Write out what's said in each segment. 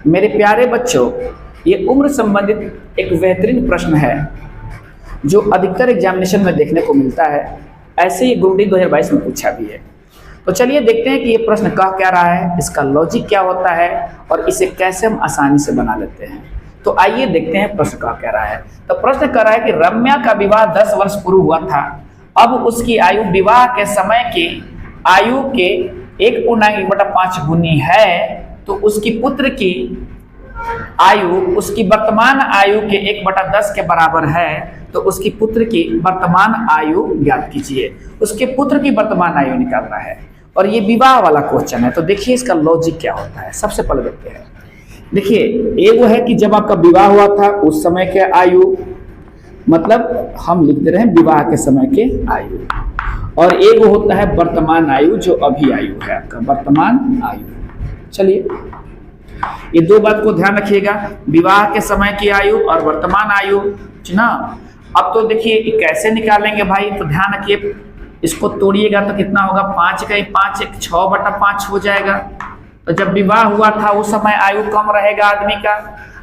मेरे प्यारे बच्चों, ये उम्र संबंधित एक बेहतरीन प्रश्न है जो अधिकतर एग्जामिनेशन में देखने को मिलता है। ऐसे ही ग्रुप डी 2022 में पूछा भी है। तो चलिए देखते हैं कि ये प्रश्न कह क्या रहा है, इसका लॉजिक क्या होता है और इसे कैसे हम आसानी से बना लेते हैं। तो आइए देखते हैं प्रश्न कह क्या रहा है। तो प्रश्न कह रहा है कि रम्या का विवाह 10 वर्ष पूर्व हुआ था। अब उसकी आयु विवाह के समय की आयु के 1.1/5 गुनी है, तो उसकी पुत्र की आयु उसकी वर्तमान आयु के 1/10 के बराबर है। तो उसकी पुत्र की वर्तमान आयु ज्ञात कीजिए। उसके पुत्र की वर्तमान आयु निकालना है और ये विवाह वाला क्वेश्चन है। तो देखिए इसका लॉजिक क्या होता है। सबसे पहले देखते हैं। देखिए एगो है कि जब आपका विवाह हुआ था उस समय के आयु, मतलब हम लिखते रहे विवाह के समय के आयु, और एगो होता है वर्तमान आयु जो अभी आयु है आपका वर्तमान आयु। चलिए ये दो बात को ध्यान रखिएगा, विवाह के समय की आयु और वर्तमान आयु ना। अब तो देखिए कैसे निकालेंगे भाई, तो ध्यान रखिए इसको तोड़िएगा तो कितना होगा, 5 का 5 एक 6/5 हो जाएगा। तो जब विवाह हुआ था उस समय आयु कम रहेगा आदमी का,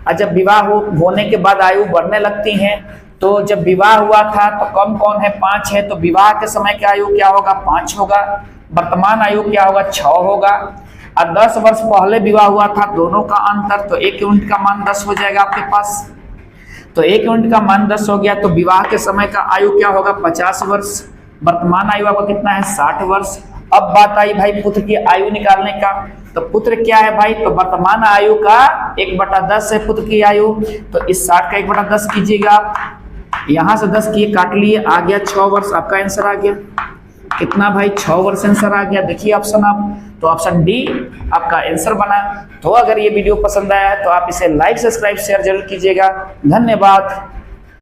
और जब विवाह होने के बाद आयु बढ़ने लगती है। तो जब विवाह हुआ था तो कम कौन है, 5 है, तो विवाह के समय की आयु क्या होगा, 5 होगा। वर्तमान आयु क्या होगा, 6 होगा। और 10 वर्ष पहले विवाह हुआ था, दोनों का अंतर, तो 1 यूनिट का मान 10 हो जाएगा आपके पास। तो 1 यूनिट का मान 10 हो गया, तो विवाह के समय का आयु क्या होगा, 50 वर्ष। वर्तमान आयु आपका कितना है, 60 वर्ष। अब बात आई भाई पुत्र की आयु निकालने का। तो पुत्र क्या है भाई, तो वर्तमान आयु का 1/10 है पुत्र की आयु। तो इस 60 का 1/10 कीजिएगा, यहां से 10 किए काट लिए, आ गया 6 वर्ष। आपका आंसर आ गया कितना भाई, 6 वर्ष आंसर आ गया। देखिए ऑप्शन आप, तो ऑप्शन डी आपका आंसर बना। तो अगर ये वीडियो पसंद आया तो आप इसे लाइक, सब्सक्राइब, शेयर जरूर कीजिएगा। धन्यवाद।